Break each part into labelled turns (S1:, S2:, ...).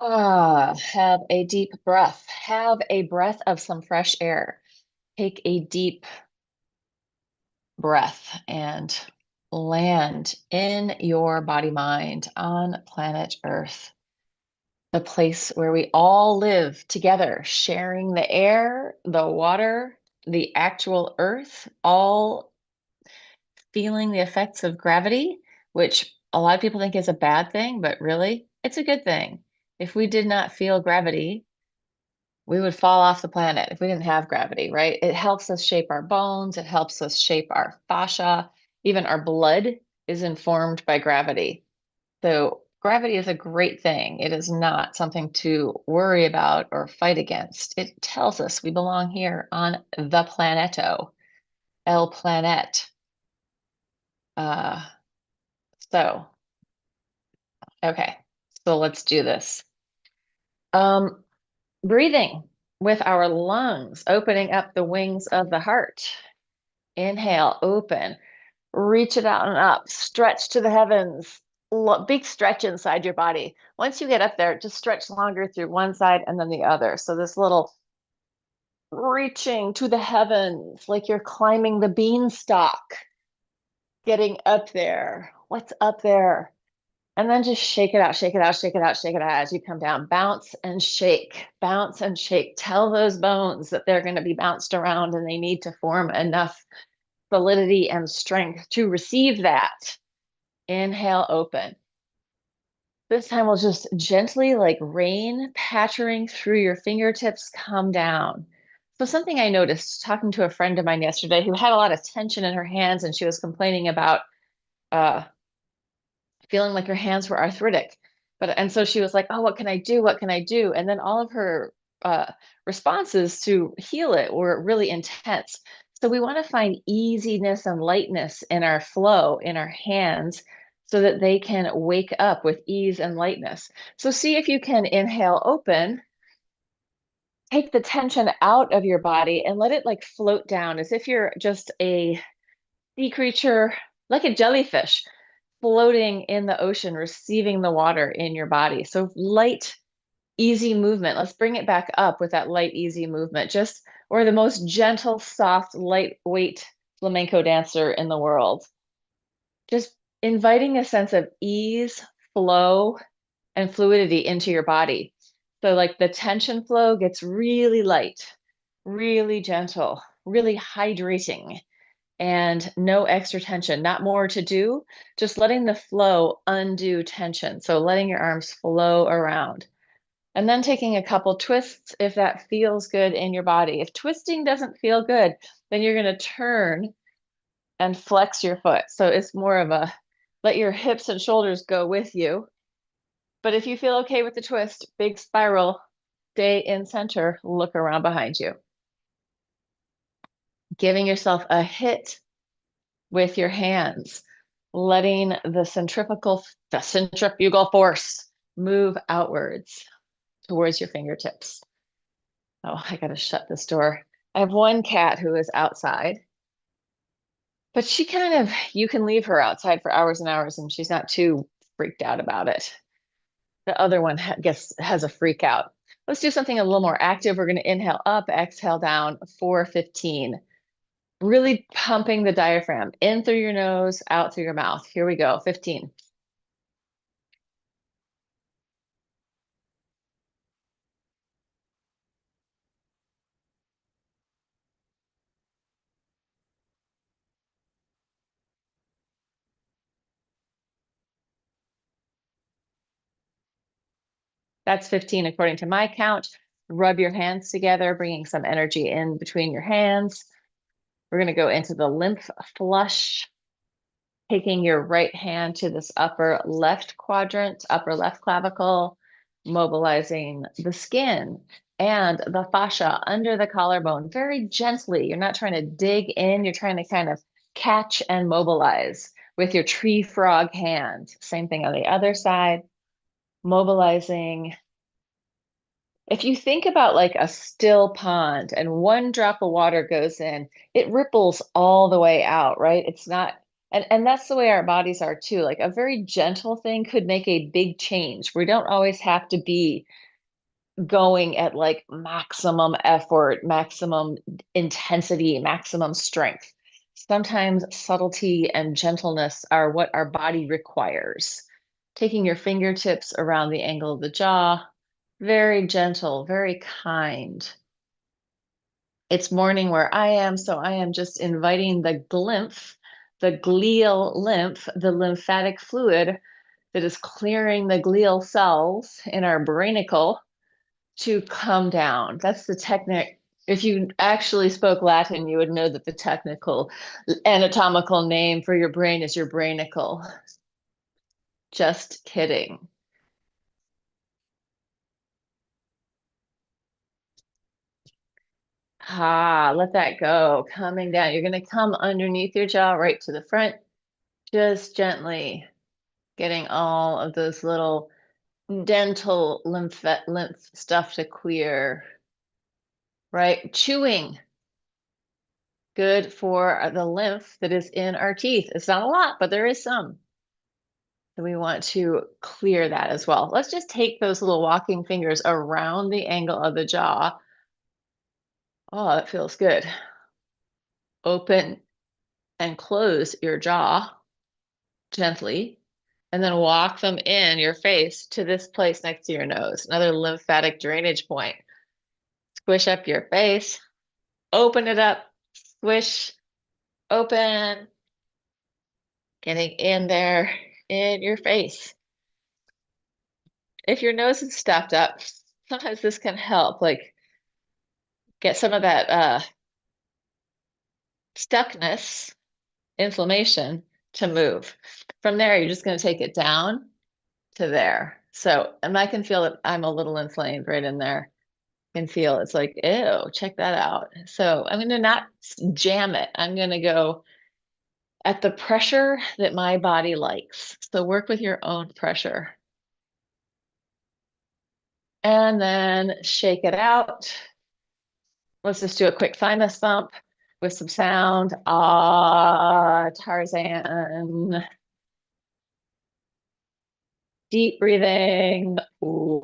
S1: Have a deep breath. Have a breath of some fresh air. Take a deep breath and land in your body mind on planet Earth, the place where we all live together, sharing the air, the water, the actual Earth, all feeling the effects of gravity, which a lot of people think is a bad thing, but really, it's a good thing. If we did not feel gravity, we would fall off the planet if we didn't have gravity, right? It helps us shape our bones, it helps us shape our fascia, even our blood is informed by gravity. So, gravity is a great thing. It is not something to worry about or fight against. It tells us we belong here on the planeto, El Planet. Uh, so, okay, so let's do this. Um, Breathing with our lungs, opening up the wings of the heart. Inhale, open, reach it out and up, stretch to the heavens. Big stretch inside your body. Once you get up there, just stretch longer through one side and then the other. So this little reaching to the heavens, like you're climbing the beanstalk, getting up there. What's up there? And then just shake it out, shake it out, shake it out, shake it out as you come down. Bounce and shake, bounce and shake. Tell those bones that they're going to be bounced around and they need to form enough solidity and strength to receive that. Inhale, open. This time we'll just gently, like rain pattering through your fingertips, come down. So something I noticed talking to a friend of mine yesterday who had a lot of tension in her hands and she was complaining about uh, feeling like her hands were arthritic. And so she was like, "Oh, what can I do? What can I do?" And then all of her uh, responses to heal it were really intense. So we want to find easiness and lightness in our flow in our hands so that they can wake up with ease and lightness. So see if you can inhale open, take the tension out of your body and let it like float down as if you're just a sea creature, like a jellyfish floating in the ocean, receiving the water in your body. So light, easy movement. Let's bring it back up with that light, easy movement. Just or the most gentle, soft, lightweight flamenco dancer in the world. Just inviting a sense of ease, flow, and fluidity into your body. So like the tension flow gets really light, really gentle, really hydrating and no extra tension, not more to do, just letting the flow undo tension. So letting your arms flow around. And then taking a couple twists if that feels good in your body. If twisting doesn't feel good, then you're going to turn and flex your foot. So it's more of a let your hips and shoulders go with you. But if you feel okay with the twist, big spiral, stay in center, look around behind you. Giving yourself a hit with your hands, letting the centrifugal force move outwards towards your fingertips. Oh, I gotta shut this door. I have one cat who is outside, but you can leave her outside for hours and hours and she's not too freaked out about it. The other one has a freak out. Let's do something a little more active. We're going to inhale up, exhale down, 4-15. Really pumping the diaphragm in through your nose, out through your mouth. Here we go, 15. That's 15 according to my count. Rub your hands together, bringing some energy in between your hands. We're going to go into the lymph flush, taking your right hand to this upper left quadrant, upper left clavicle, mobilizing the skin and the fascia under the collarbone very gently. You're not trying to dig in, you're trying to kind of catch and mobilize with your tree frog hand. Same thing on the other side, mobilizing. If you think about like a still pond and one drop of water goes in, it ripples all the way out, right? It's not, And that's the way our bodies are too. Like a very gentle thing could make a big change. We don't always have to be going at like maximum effort, maximum intensity, maximum strength. Sometimes subtlety and gentleness are what our body requires. Taking your fingertips around the angle of the jaw, very gentle, very kind. It's morning where I am, so I am just inviting the lymph, the glial lymph, the lymphatic fluid that is clearing the glial cells in our brainicle to come down. That's the technique. If you actually spoke Latin, you would know that the technical anatomical name for your brain is your brainicle. Just kidding. Ah, let that go. Coming down. You're going to come underneath your jaw right to the front, just gently getting all of those little dental lymph stuff to clear, right? Chewing. Good for the lymph that is in our teeth. It's not a lot, but there is some. So we want to clear that as well. Let's just take those little walking fingers around the angle of the jaw. Oh, that feels good. Open and close your jaw gently, and then walk them in your face to this place next to your nose, another lymphatic drainage point. Squish up your face, open it up, squish, open, getting in there in your face. If your nose is stuffed up, sometimes this can help, like get some of that stuckness, inflammation to move. From there, you're just going to take it down to there. So, and I can feel that I'm a little inflamed right in there. I can feel it's like, ew, check that out. So I'm going to not jam it. I'm going to go at the pressure that my body likes. So work with your own pressure. And then shake it out. Let's just do a quick thymus thump with some sound. Ah, Tarzan. Deep breathing. Wow.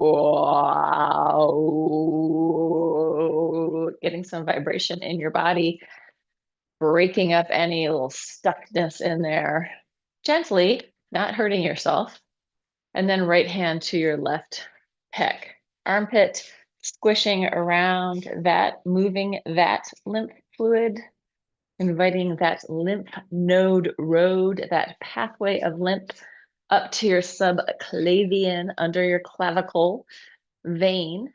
S1: Getting some vibration in your body, breaking up any little stuckness in there. Gently, not hurting yourself. And then right hand to your left pec. Armpit, squishing around that, moving that lymph fluid, inviting that lymph node road, that pathway of lymph up to your subclavian under your clavicle vein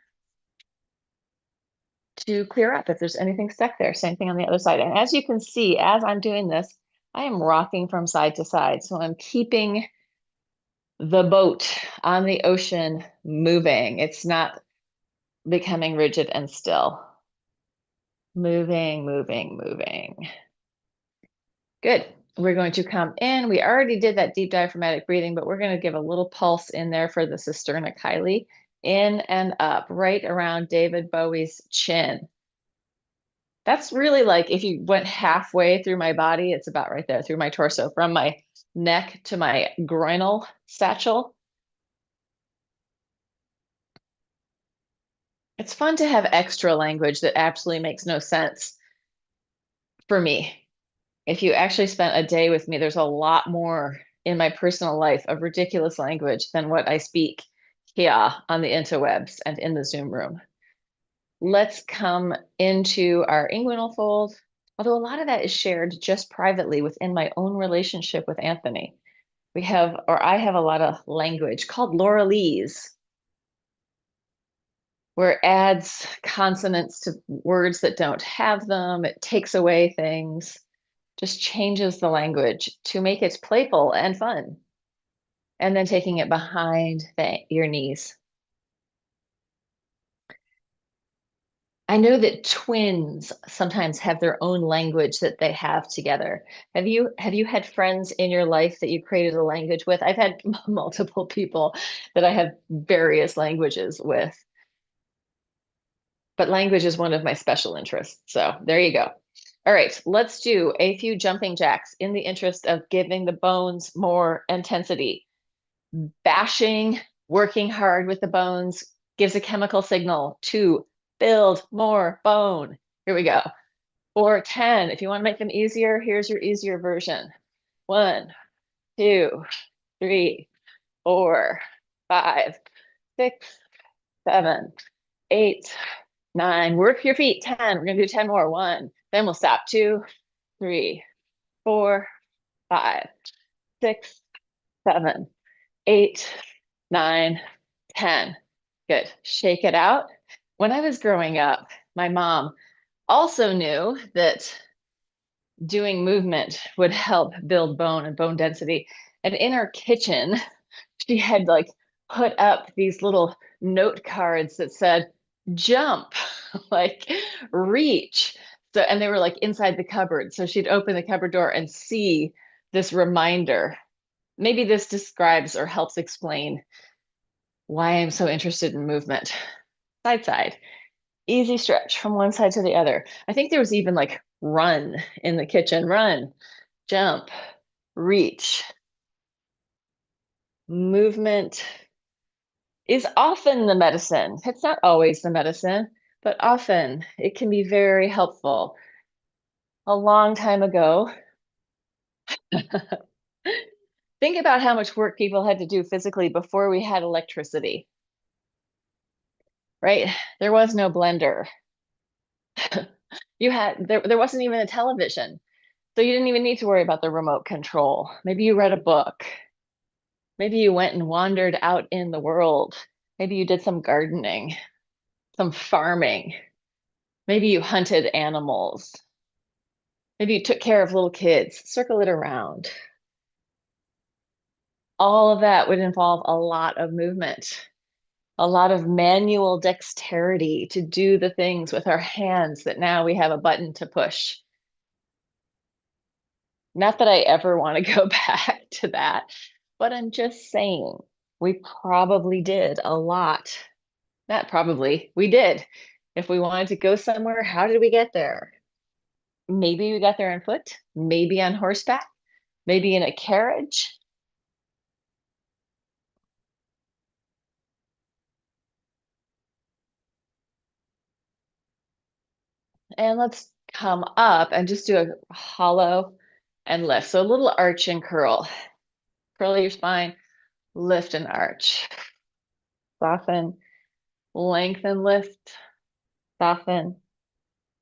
S1: to clear up if there's anything stuck there. Same thing on the other side. And as you can see, as I'm doing this, I am rocking from side to side. So I'm keeping the boat on the ocean moving. It's not becoming rigid and still. Moving, moving, moving. Good. We're going to come in. We already did that deep diaphragmatic breathing, but we're going to give a little pulse in there for the Cisterna-Chyli. In and up, right around David Bowie's chin. That's really like if you went halfway through my body, it's about right there through my torso, from my neck to my groinal satchel. It's fun to have extra language that absolutely makes no sense for me. If you actually spent a day with me, there's a lot more in my personal life of ridiculous language than what I speak here on the interwebs and in the Zoom room. Let's come into our inguinal fold, although a lot of that is shared just privately within my own relationship with Anthony. We have, or I have a lot of language called Laurelese, where it adds consonants to words that don't have them. It takes away things, just changes the language to make it playful and fun. And then taking it behind your knees. I know that twins sometimes have their own language that they have together. Have you had friends in your life that you created a language with? I've had multiple people that I have various languages with. But language is one of my special interests. So there you go. All right, let's do a few jumping jacks in the interest of giving the bones more intensity. Bashing, working hard with the bones gives a chemical signal to build more bone. Here we go. Or 10. If you want to make them easier, here's your easier version. 1, 2, 3, 4, 5, 6, 7, 8, 9. Work your feet. 10. We're going to do 10 more. 1. Then we'll stop. 2, 3, 4, 5, 6, 7, 8, 9, 10. Good. Shake it out. When I was growing up, my mom also knew that doing movement would help build bone and bone density. And in our kitchen, she had like put up these little note cards that said, jump, like reach. So, and they were like inside the cupboard. So she'd open the cupboard door and see this reminder. Maybe this describes or helps explain why I'm so interested in movement. Side, side, easy stretch from one side to the other. I think there was even like run in the kitchen, run, jump, reach. Movement is often the medicine. It's not always the medicine, but often it can be very helpful. A long time ago, think about how much work people had to do physically before we had electricity, right? There was no blender. There wasn't even a television. So you didn't even need to worry about the remote control. Maybe you read a book. Maybe you went and wandered out in the world. Maybe you did some gardening, some farming. Maybe you hunted animals. Maybe you took care of little kids. Circle it around. All of that would involve a lot of movement, a lot of manual dexterity to do the things with our hands that now we have a button to push. Not that I ever want to go back to that, but I'm just saying we probably did a lot. Not probably, we did. If we wanted to go somewhere, how did we get there? Maybe we got there on foot, maybe on horseback, maybe in a carriage. And let's come up and just do a hollow and lift. So a little arch and curl. Curl your spine, lift and arch. Soften, lengthen, lift, soften,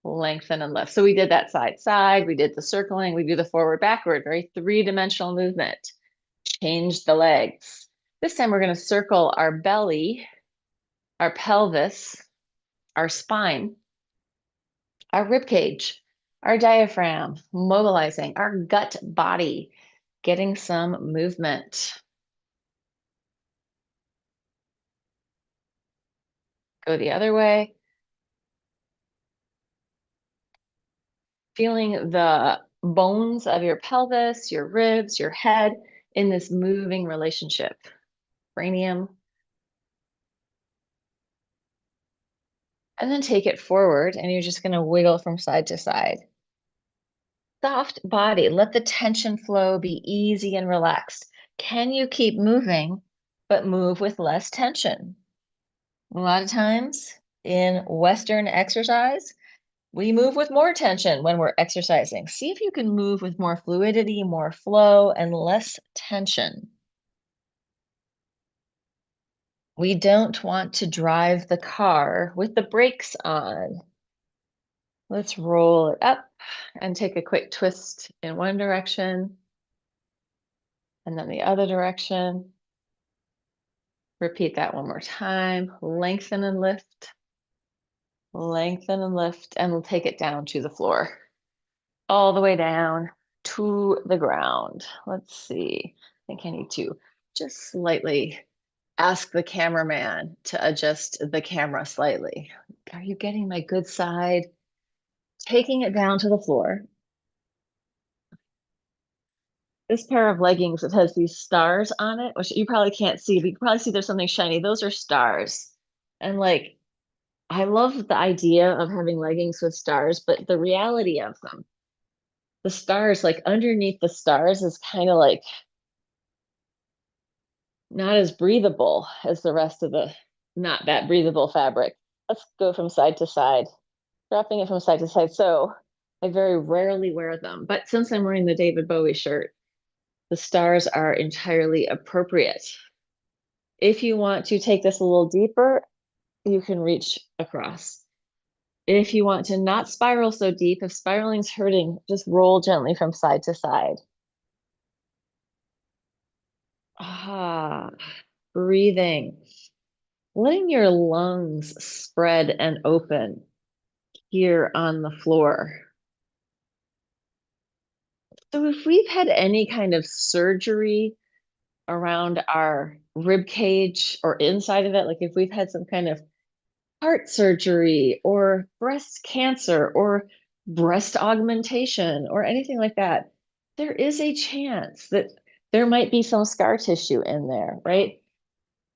S1: lengthen and lift. So we did that side side, we did the circling, we do the forward backward, very three-dimensional movement. Change the legs. This time we're going to circle our belly, our pelvis, our spine, our rib cage, our diaphragm, mobilizing our gut body, getting some movement. Go the other way. Feeling the bones of your pelvis, your ribs, your head in this moving relationship. Cranium. And then take it forward and you're just going to wiggle from side to side. Soft body, let the tension flow, be easy and relaxed. Can you keep moving, but move with less tension? A lot of times in Western exercise, we move with more tension when we're exercising. See if you can move with more fluidity, more flow, and less tension. We don't want to drive the car with the brakes on. Let's roll it up and take a quick twist in one direction and then the other direction. Repeat that one more time. Lengthen and lift, and we'll take it down to the floor. All the way down to the ground. Let's see. I think I need to just slightly ask the cameraman to adjust the camera slightly. Are you getting my good side? Taking it down to the floor. This pair of leggings, it has these stars on it, which you probably can't see, but you can probably see there's something shiny. Those are stars. And like, I love the idea of having leggings with stars, but the reality of them The stars, like underneath the stars, is kind of like not as breathable as the rest of the not that breathable fabric. Let's go from side to side, wrapping it from side to side. So I very rarely wear them, but since I'm wearing the David Bowie shirt, the stars are entirely appropriate. If you want to take this a little deeper, you can reach across. If you want to not spiral so deep, if spiraling's hurting, just roll gently from side to side. Ah, breathing, letting your lungs spread and open here on the floor. So if we've had any kind of surgery around our rib cage or inside of it, like if we've had some kind of heart surgery or breast cancer or breast augmentation or anything like that, there is a chance that there might be some scar tissue in there, right?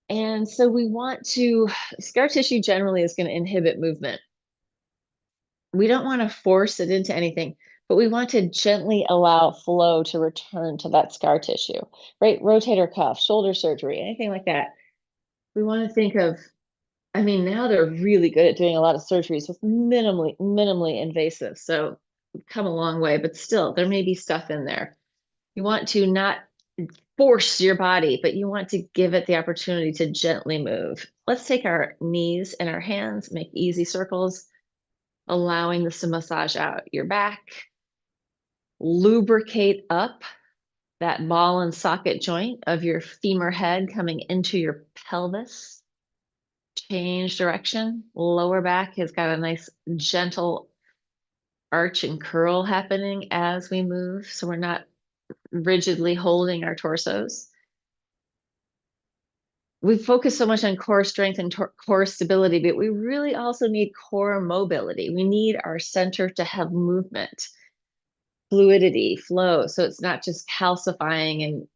S1: And so we want to, scar tissue generally is going to inhibit movement. We don't want to force it into anything, but we want to gently allow flow to return to that scar tissue, right? Rotator cuff, shoulder surgery, anything like that. We want to think of, I mean, now they're really good at doing a lot of surgeries with minimally invasive. So we've come a long way, but still, there may be stuff in there. You want to not force your body, but you want to give it the opportunity to gently move. Let's take our knees and our hands, make easy circles, allowing this to massage out your back, lubricate up that ball and socket joint of your femur head coming into your pelvis. Change direction. Lower back has got a nice gentle arch and curl happening as we move. So we're not rigidly holding our torsos. We focus so much on core strength and core stability, but we really also need core mobility. We need our center to have movement, fluidity, flow. So it's not just calcifying and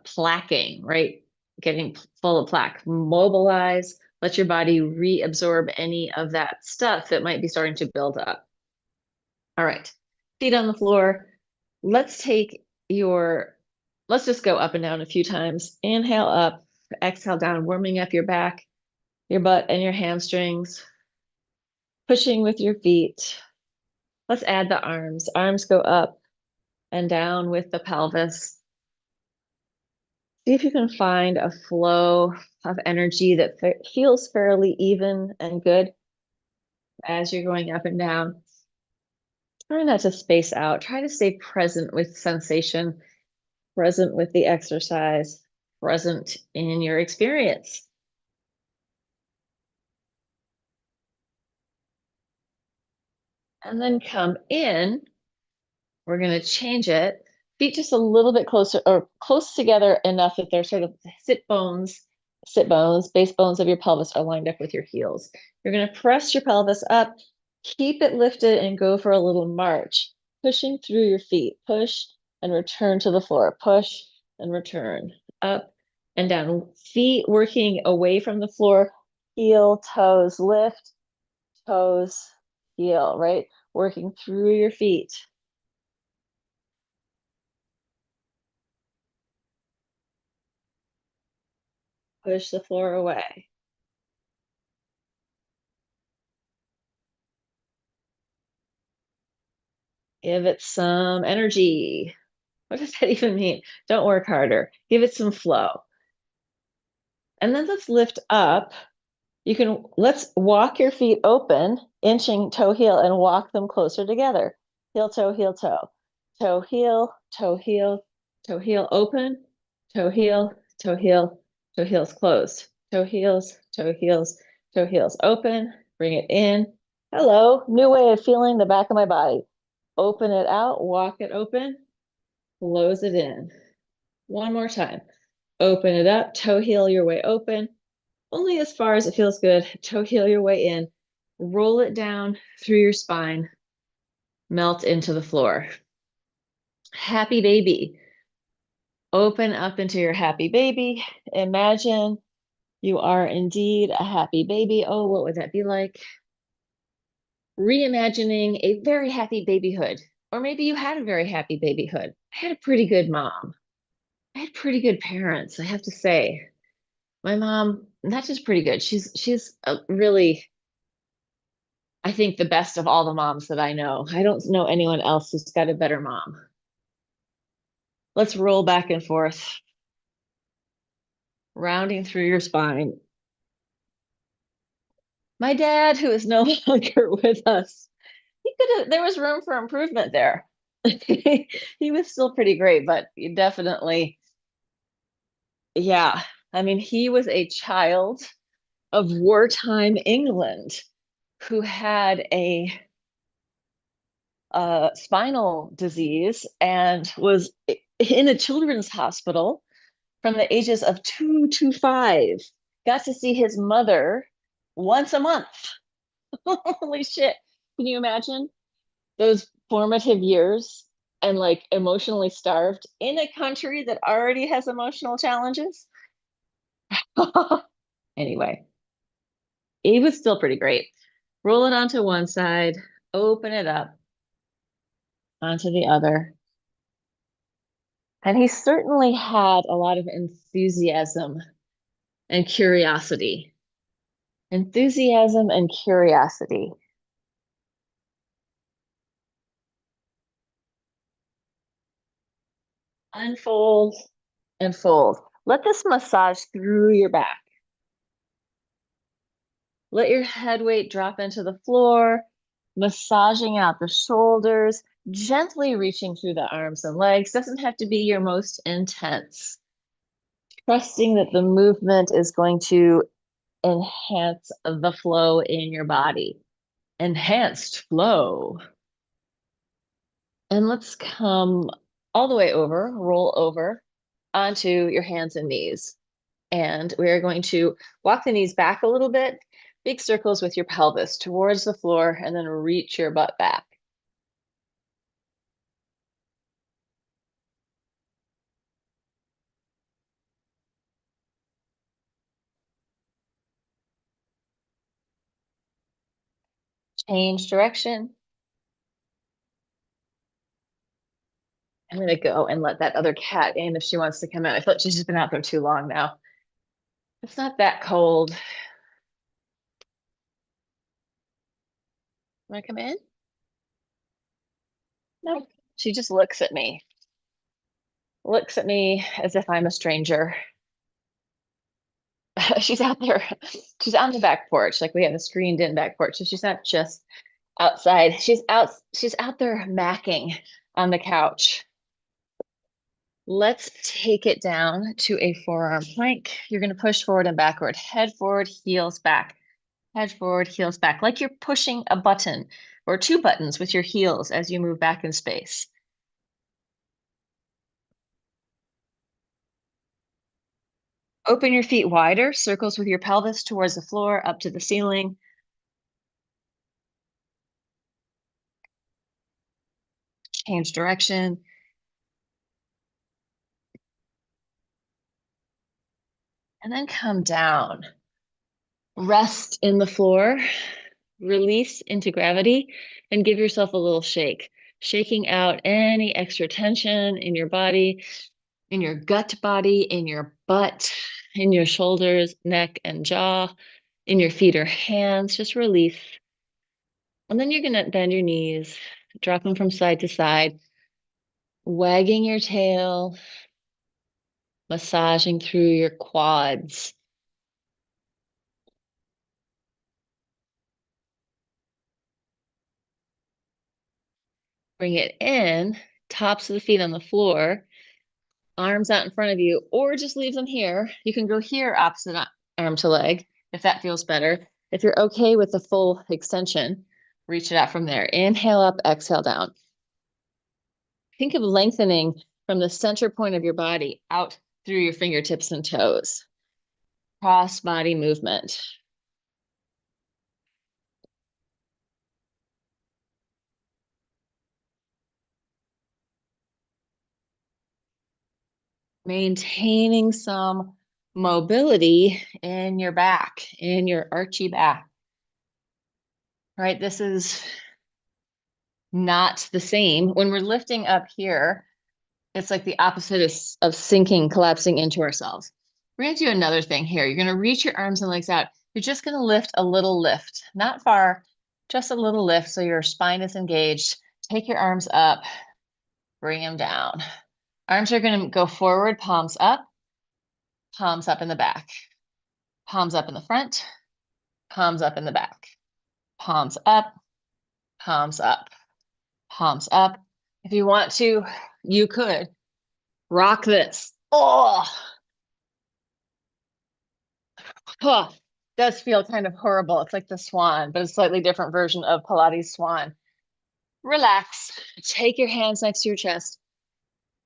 S1: plaquing, right? Getting full of plaque. Mobilize, let your body reabsorb any of that stuff that might be starting to build up. All right, feet on the floor. Let's take let's just go up and down a few times. Inhale up, exhale down, warming up your back, your butt, and your hamstrings. Pushing with your feet. Let's add the arms. Arms go up and down with the pelvis. See if you can find a flow of energy that feels fairly even and good as you're going up and down. Try not to space out. Try to stay present with sensation, present with the exercise, present in your experience. And then come in. We're going to change it. Feet just a little bit closer or close together enough that they're sort of base bones of your pelvis are lined up with your heels. You're going to press your pelvis up, keep it lifted, and go for a little march, pushing through your feet. Push and return to the floor. Push and return. Up and down. Feet working away from the floor. Heel, toes, lift, toes, heel, right? Working through your feet. Push the floor away. Give it some energy. What does that even mean? Don't work harder. Give it some flow. And then let's lift up. Let's walk your feet open, inching toe heel, and walk them closer together. Heel, toe, heel, toe. Toe, heel, toe, heel, toe, heel, open. Toe, heel, toe, heel, toe, heels closed. Toe, heels, toe, heels, toe, heels open. Bring it in. Hello, new way of feeling the back of my body. Open it out, walk it open, close it in. One more time. Open it up, toe heel your way open, only as far as it feels good. Toe heel your way in, roll it down through your spine, melt into the floor. Happy baby. Open up into your happy baby. Imagine you are indeed a happy baby. Oh, what would that be like? Reimagining a very happy babyhood. Or maybe you had a very happy babyhood. I had a pretty good mom. I had pretty good parents, I have to say. My mom, not just pretty good. She's a really, I think, the best of all the moms that I know. I don't know anyone else who's got a better mom. Let's roll back and forth, rounding through your spine. My dad, who is no longer with us, he could have, there was room for improvement there. He was still pretty great, but definitely, yeah. I mean, he was a child of wartime England who had a spinal disease and was in a children's hospital from the ages of 2 to 5. Got to see his mother once a month. Holy shit. Can you imagine those formative years and like emotionally starved in a country that already has emotional challenges? Anyway, he was still pretty great. Roll it onto one side, open it up onto the other. And he certainly had a lot of enthusiasm and curiosity. Enthusiasm and curiosity. Unfold and fold. Let this massage through your back. Let your head weight drop into the floor, massaging out the shoulders, gently reaching through the arms and legs. Doesn't have to be your most intense. Trusting that the movement is going to enhance the flow in your body. Enhanced flow. And let's come all the way over, roll over onto your hands and knees. And we are going to walk the knees back a little bit, big circles with your pelvis towards the floor, and then reach your butt back. Change direction. I'm going to go and let that other cat in if she wants to come out. I feel like she's just been out there too long now. It's not that cold. Want to come in? No. She just looks at me as if I'm a stranger. She's out there. She's on the back porch. Like we have a screened in back porch. So she's not just outside. She's out there macking on the couch. Let's take it down to a forearm plank. You're going to push forward and backward. Head forward, heels back. Head forward, heels back. Like you're pushing a button or two buttons with your heels as you move back in space. Open your feet wider, circles with your pelvis towards the floor, up to the ceiling. Change direction. And then come down. Rest in the floor, release into gravity, and give yourself a little shake, shaking out any extra tension in your body, in your gut body, in your butt, in your shoulders, neck, and jaw, in your feet or hands. Just release. And then you're going to bend your knees, drop them from side to side, wagging your tail, massaging through your quads. Bring it in, tops of the feet on the floor, arms out in front of you, or just leave them here. You can go here, opposite arm to leg, if that feels better. If you're okay with the full extension, reach it out from there. Inhale up, exhale down. Think of lengthening from the center point of your body out through your fingertips and toes. Cross body movement. Maintaining some mobility in your back, in your archy back. Right, this is not the same. When we're lifting up here, it's like the opposite of sinking, collapsing into ourselves. We're going to do another thing here. You're going to reach your arms and legs out. You're just going to lift a little lift, not far, just a little lift so your spine is engaged. Take your arms up, bring them down. Arms are going to go forward, palms up in the back, palms up in the front, palms up in the back, palms up, palms up, palms up. If you want to, you could rock this. Oh, does feel kind of horrible. It's like the swan, but a slightly different version of Pilates swan. Relax. Take your hands next to your chest.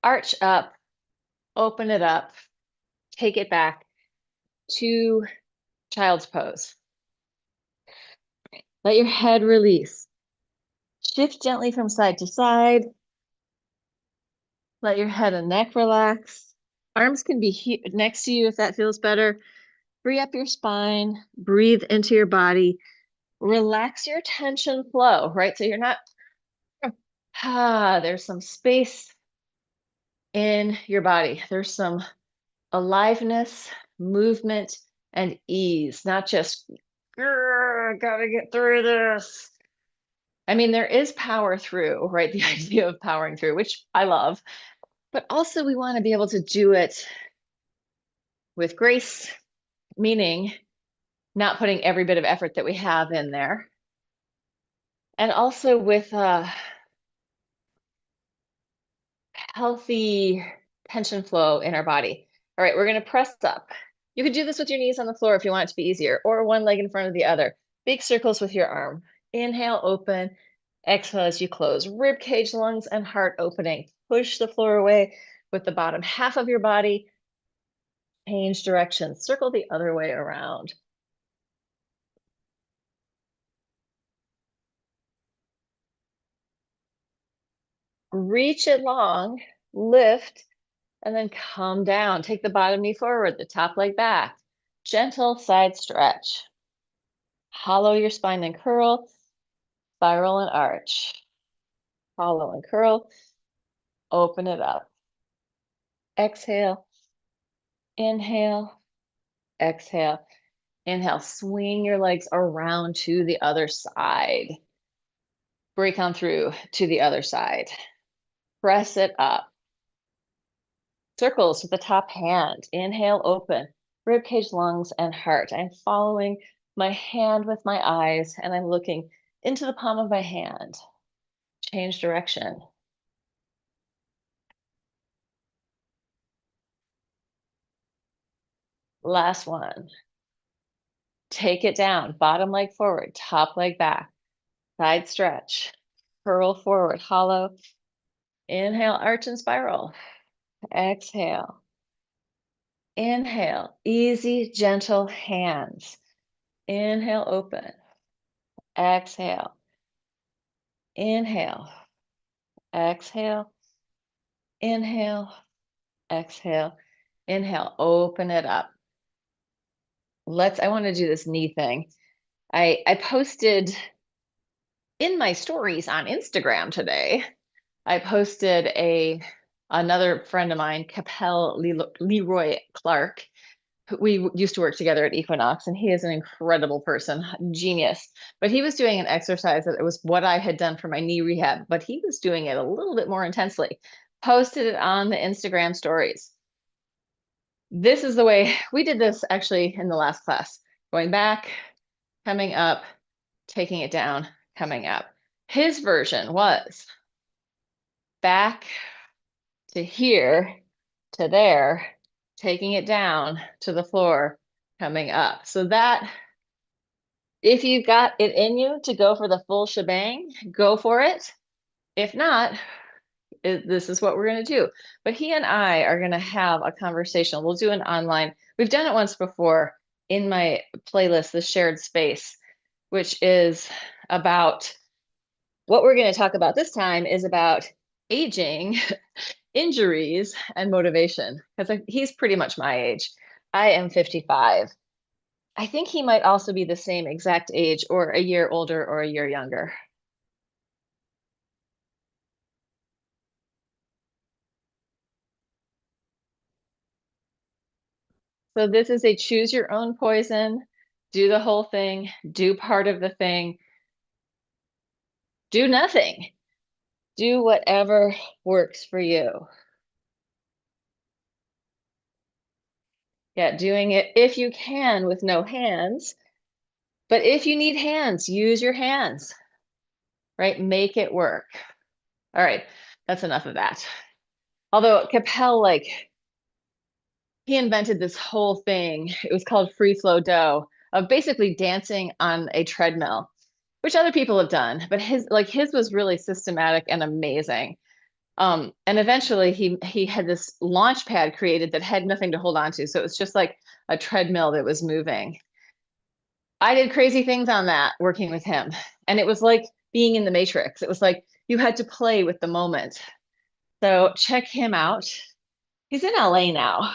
S1: Arch up. Open it up. Take it back to child's pose. Let your head release. Shift gently from side to side. Let your head and neck relax. Arms can be next to you if that feels better. Free up your spine. Breathe into your body. Relax your tension flow, right? So you're not, there's some space in your body. There's some aliveness, movement, and ease, not just, gotta get through this. I mean, there is power through, right? The idea of powering through, which I love, but also we want to be able to do it with grace, meaning not putting every bit of effort that we have in there. And also with healthy tension flow in our body. All right, we're going to press up. You could do this with your knees on the floor if you want it to be easier, or one leg in front of the other. Big circles with your arm. Inhale, open. Exhale as you close. Rib cage, lungs, and heart opening. Push the floor away with the bottom half of your body. Change direction. Circle the other way around. Reach it long, lift, and then come down. Take the bottom knee forward, the top leg back. Gentle side stretch. Hollow your spine and curl, spiral and arch. Hollow and curl, open it up. Exhale, inhale, exhale. Inhale, swing your legs around to the other side. Break on through to the other side. Press it up. Circles with the top hand. Inhale, open. Ribcage, lungs, and heart. I'm following my hand with my eyes, and I'm looking into the palm of my hand. Change direction. Last one. Take it down. Bottom leg forward, top leg back. Side stretch. Curl forward, hollow. Inhale, arch and spiral. Exhale. Inhale, easy, gentle hands. Inhale, open. Exhale. Inhale. Exhale. Inhale. Exhale. Inhale, open it up. I want to do this knee thing. I posted in my stories on Instagram today, I posted another friend of mine, Capel Leroy Clark. We used to work together at Equinox, and he is an incredible person, genius. But he was doing an exercise that it was what I had done for my knee rehab, but he was doing it a little bit more intensely. Posted it on the Instagram stories. This is the way we did this actually in the last class. Going back, coming up, taking it down, coming up. His version was back to here, to there, taking it down to the floor, coming up. So that, if you got it in you to go for the full shebang, go for it. If not, this is what we're going to do. But he and I are going to have a conversation. We'll do an online. We've done it once before in my playlist, The Shared Space, which is about, what we're going to talk about this time is about aging, injuries, and motivation, because he's pretty much my age. I am 55. I think he might also be the same exact age, or a year older or a year younger. So this is a choose your own poison, do the whole thing, do part of the thing, do nothing. Do whatever works for you. Yeah, doing it if you can with no hands. But if you need hands, use your hands, right? Make it work. All right, that's enough of that. Although Capel, like, he invented this whole thing. It was called free flow dough, of basically dancing on a treadmill, which other people have done, but his was really systematic and amazing. And eventually he had this launch pad created that had nothing to hold on to. So it was just like a treadmill that was moving. I did crazy things on that working with him. And it was like being in the Matrix. It was like you had to play with the moment. So check him out. He's in LA now,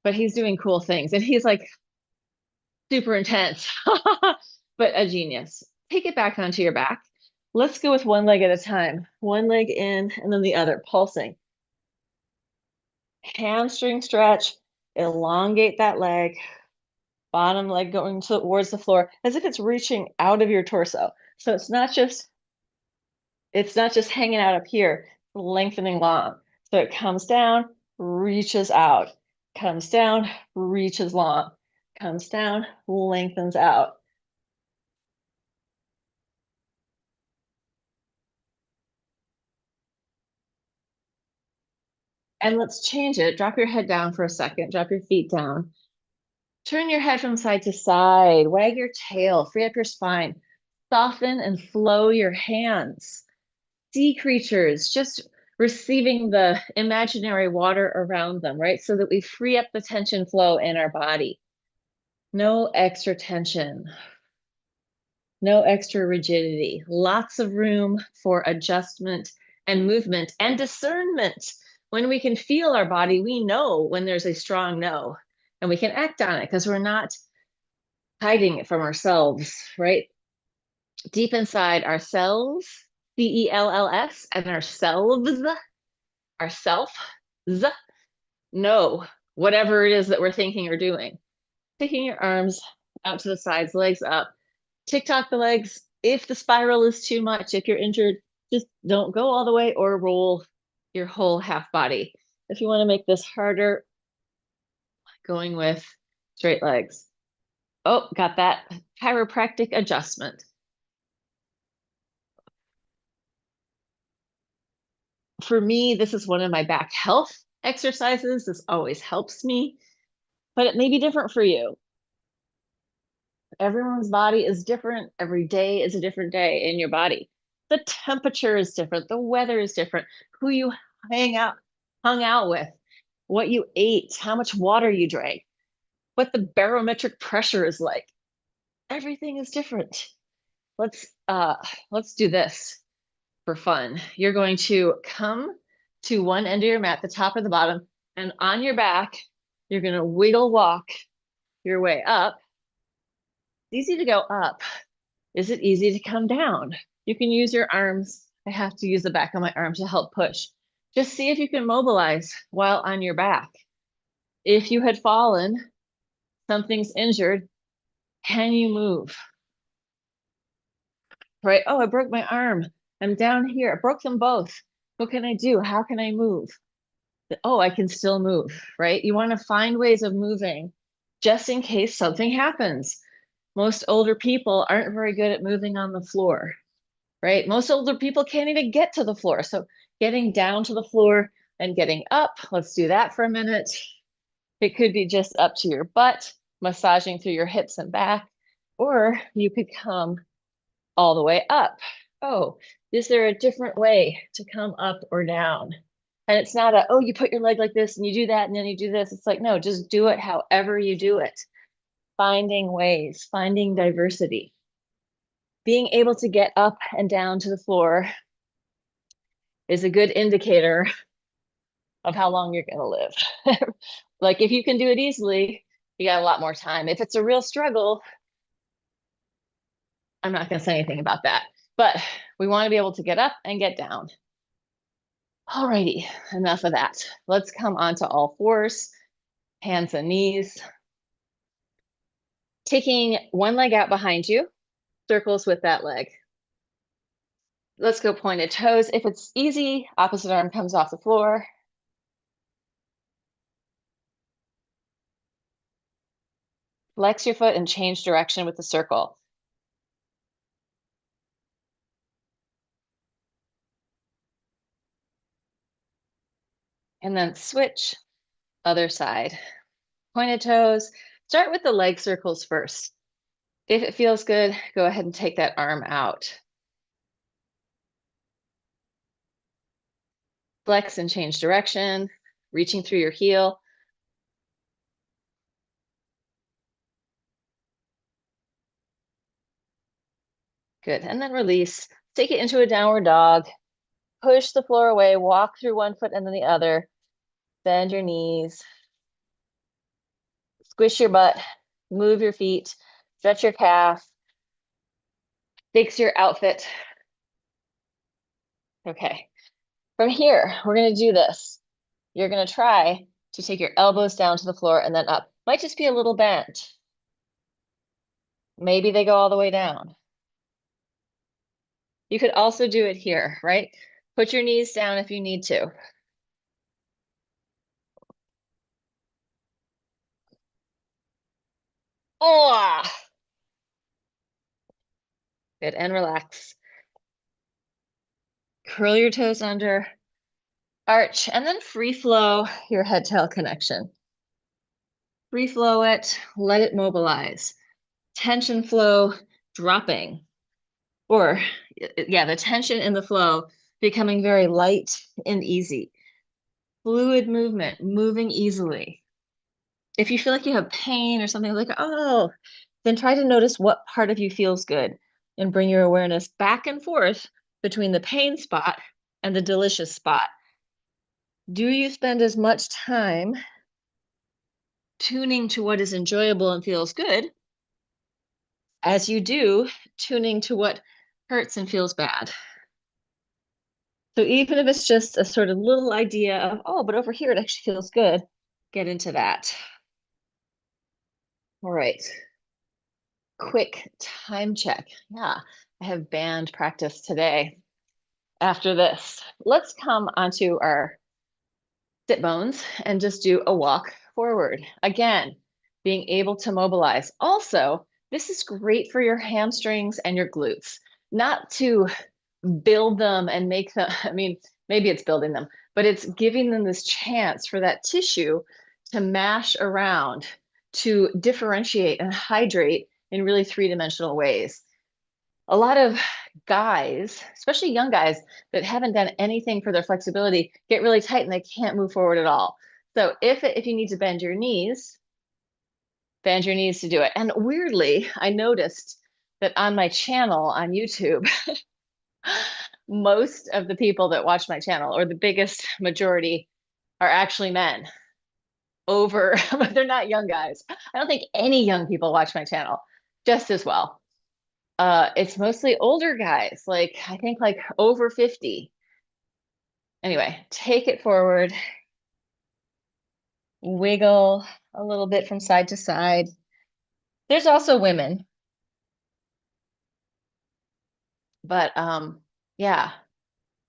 S1: but he's doing cool things. And he's like super intense, but a genius. Take it back onto your back. Let's go with one leg at a time. One leg in and then the other, pulsing. Hamstring stretch, elongate that leg, bottom leg going towards the floor as if it's reaching out of your torso. So it's not just hanging out up here, lengthening long. So it comes down, reaches out, comes down, reaches long, comes down, lengthens out. And let's change it. Drop your head down for a second. Drop your feet down. Turn your head from side to side. Wag your tail. Free up your spine. Soften and flow your hands. Sea creatures, just receiving the imaginary water around them, right? So that we free up the tension flow in our body. No extra tension. No extra rigidity. Lots of room for adjustment and movement and discernment. When we can feel our body, we know when there's a strong no, and we can act on it because we're not hiding it from ourselves, right? Deep inside ourselves, CELLS, and ourself, no, whatever it is that we're thinking or doing. Taking your arms out to the sides, legs up. TikTok the legs. If the spiral is too much, if you're injured, just don't go all the way or roll your whole half body. If you want to make this harder, going with straight legs. Oh, got that chiropractic adjustment. For me, this is one of my back health exercises. This always helps me, but it may be different for you. Everyone's body is different. Every day is a different day in your body. The temperature is different. The weather is different. Who you hung out with, what you ate, how much water you drank, what the barometric pressure is like. Everything is different. Let's do this for fun. You're going to come to one end of your mat, the top or the bottom, and on your back, you're going to wiggle walk your way up. It's easy to go up. Is it easy to come down? You can use your arms. I have to use the back of my arm to help push. Just see if you can mobilize while on your back. If you had fallen, something's injured, can you move? Right? Oh, I broke my arm. I'm down here. I broke them both. What can I do? How can I move? Oh, I can still move, right? You want to find ways of moving just in case something happens. Most older people aren't very good at moving on the floor, right? Most older people can't even get to the floor. So getting down to the floor and getting up, let's do that for a minute. It could be just up to your butt, massaging through your hips and back, or you could come all the way up. Oh, is there a different way to come up or down? And it's not a, oh, you put your leg like this and you do that and then you do this. It's like, no, just do it however you do it. Finding ways, finding diversity. Being able to get up and down to the floor is a good indicator of how long you're going to live. Like if you can do it easily, you got a lot more time. If it's a real struggle, I'm not going to say anything about that. But we want to be able to get up and get down. Alrighty, enough of that. Let's come on to all fours. hands and knees. Taking one leg out behind you, circles with that leg. Let's go pointed toes. If it's easy, opposite arm comes off the floor. Flex your foot and change direction with the circle. And then switch, other side. Pointed toes. Start with the leg circles first. If it feels good, go ahead and take that arm out. Flex and change direction, reaching through your heel. Good, and then release. Take it into a downward dog. Push the floor away, walk through one foot and then the other. Bend your knees. Squish your butt, move your feet, stretch your calf. Fix your outfit. Okay, from here, we're gonna do this. You're gonna try to take your elbows down to the floor and then up. Might just be a little bent. Maybe they go all the way down. You could also do it here, right? Put your knees down if you need to. Oh, good, and relax. Curl your toes under, arch, and then free flow your head-tail connection. Free flow it, let it mobilize. Tension flow dropping, or yeah, the tension in the flow becoming very light and easy. Fluid movement, moving easily. If you feel like you have pain or something like, oh, then try to notice what part of you feels good and bring your awareness back and forth between the pain spot and the delicious spot. Do you spend as much time tuning to what is enjoyable and feels good as you do tuning to what hurts and feels bad? So even if it's just a sort of little idea of, oh, but over here it actually feels good, get into that. All right. Quick time check. Yeah, I have band practice today. After this, let's come onto our sit bones and just do a walk forward. Again, being able to mobilize. Also, this is great for your hamstrings and your glutes, not to build them and make them, I mean, maybe it's building them, but it's giving them this chance for that tissue to mash around, to differentiate and hydrate in really three-dimensional ways. A lot of guys, especially young guys that haven't done anything for their flexibility, get really tight and they can't move forward at all. So if you need to bend your knees to do it. And weirdly, I noticed that on my channel on YouTube, most of the people that watch my channel, or the biggest majority, are actually men over, but they're not young guys. I don't think any young people watch my channel just as well. It's mostly older guys, like I think like over 50. Anyway, take it forward, wiggle a little bit from side to side. There's also women, but yeah.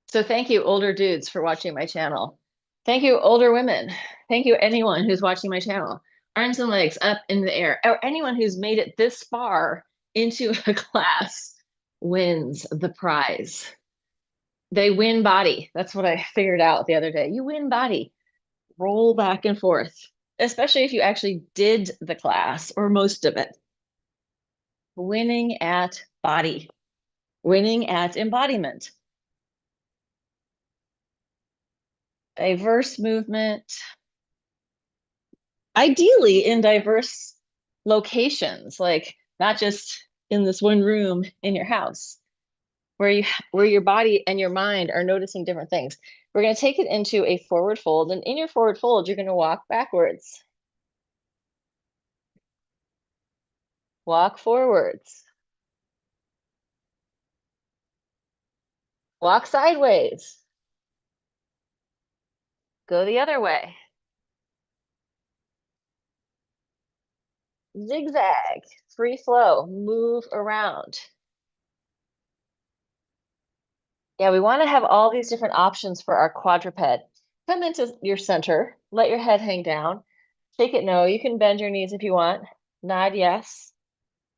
S1: So thank you, older dudes, for watching my channel. Thank you, older women. Thank you, anyone who's watching my channel. Arms and legs up in the air, or anyone who's made it this far into a class wins the prize. They win body. That's what I figured out the other day. You win body. Roll back and forth, especially if you actually did the class or most of it. Winning at body, winning at embodiment. Diverse movement, ideally in diverse locations, like not just in this one room in your house, where your body and your mind are noticing different things. We're going to take it into a forward fold, and in your forward fold, you're going to walk backwards. Walk forwards. Walk sideways. Go the other way. zigzag, free flow, move around. Yeah, we want to have all these different options for our quadruped. Come into your center, let your head hang down, shake it no. You can bend your knees if you want, nod yes.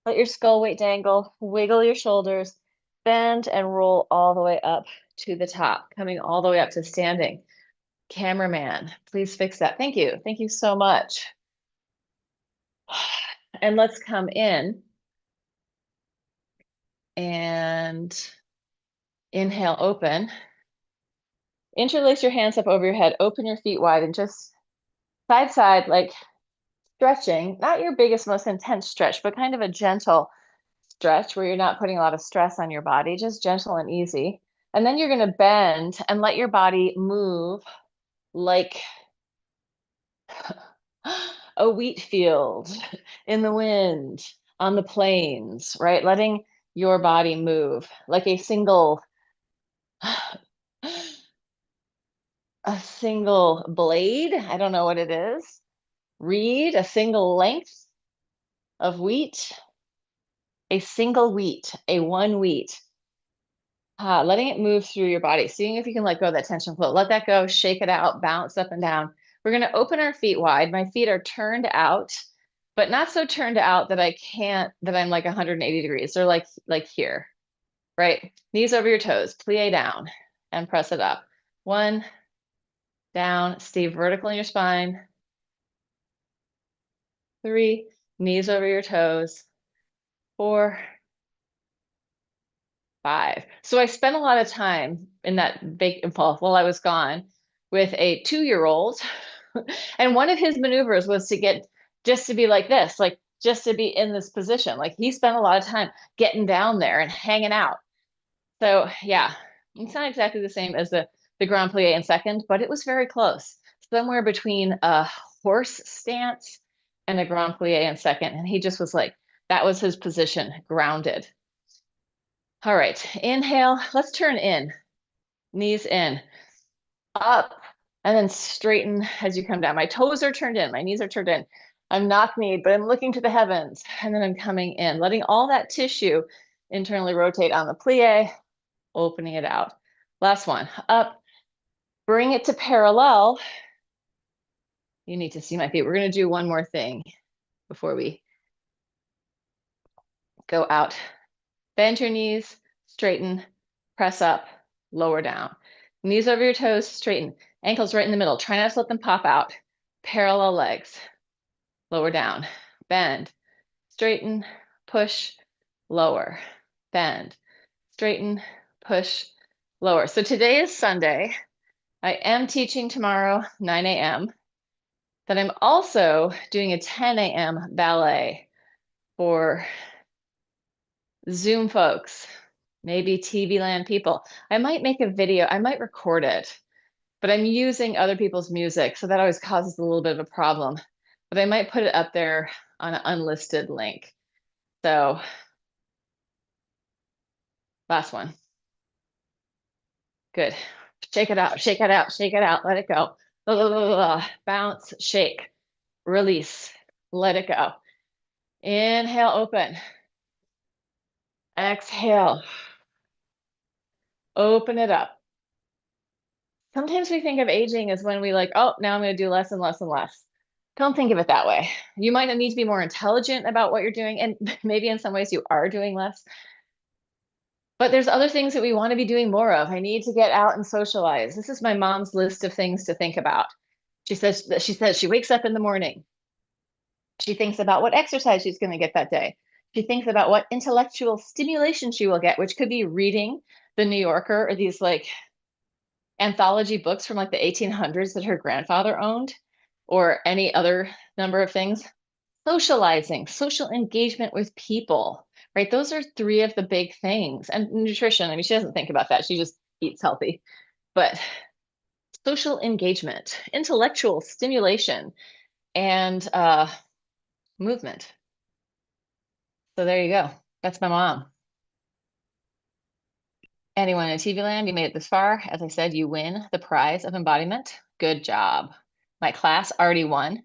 S1: Let your skull weight dangle, wiggle your shoulders, bend and roll all the way up to the top, coming all the way up to standing. Cameraman, please fix that. Thank you. Thank you so much. And let's come in and inhale, open. Interlace your hands up over your head, open your feet wide, and just side, like stretching, not your biggest, most intense stretch, but kind of a gentle stretch where you're not putting a lot of stress on your body, just gentle and easy. And then you're going to bend and let your body move like a wheat field in the wind on the plains, right? Letting your body move like a single blade. I don't know what it is. Reed, a single length of wheat, a single wheat, a one wheat. Letting it move through your body, seeing if you can let go of that tension flow. Let that go, shake it out, bounce up and down. We're going to open our feet wide. My feet are turned out, but not so turned out that I'm like 180 degrees. They're like here, right? Knees over your toes, plie down and press it up. 1, down, stay vertical in your spine. 3, knees over your toes. 4, 5. So I spent a lot of time in that big impulse while I was gone with a 2-year-old. And one of his maneuvers was to get just to be like this, like just to be in this position. Like he spent a lot of time getting down there and hanging out. So yeah, it's not exactly the same as the Grand Plie in second, but it was very close. Somewhere between a horse stance and a Grand Plie in second. And he just was like, that was his position, grounded. All right, inhale, let's turn in, knees in, up, and then straighten as you come down. My toes are turned in, my knees are turned in. I'm knock-kneed, but I'm looking to the heavens, and then I'm coming in, letting all that tissue internally rotate on the plie, opening it out. Last one, up, bring it to parallel. You need to see my feet. We're gonna do one more thing before we go out. Bend your knees, straighten, press up, lower down. Knees over your toes, straighten. Ankles right in the middle. Try not to let them pop out. Parallel legs, lower down. Bend, straighten, push, lower. Bend, straighten, push, lower. So today is Sunday. I am teaching tomorrow, 9 a.m. Then I'm also doing a 10 a.m. ballet for Zoom folks, maybe TV land people. I might make a video, I might record it, but I'm using other people's music, so that always causes a little bit of a problem. But I might put it up there on an unlisted link. So last one. Good. Shake it out, shake it out, shake it out, let it go. Bounce, shake, release, let it go. Inhale, open. Exhale. Open it up. Sometimes we think of aging as when we like, oh, now I'm going to do less and less and less. Don't think of it that way. You might need to be more intelligent about what you're doing, and maybe in some ways you are doing less. But there's other things that we want to be doing more of. I need to get out and socialize. This is my mom's list of things to think about. She says she wakes up in the morning. She thinks about what exercise she's going to get that day. She thinks about what intellectual stimulation she will get, which could be reading the New Yorker or these like anthology books from like the 1800s that her grandfather owned, or any other number of things. Socializing, social engagement with people, right? Those are 3 of the big things. And nutrition, I mean, she doesn't think about that. She just eats healthy. But social engagement, intellectual stimulation, and movement. So there you go. That's my mom. Anyone in TV land, you made it this far. As I said, you win the prize of embodiment. Good job. My class already won.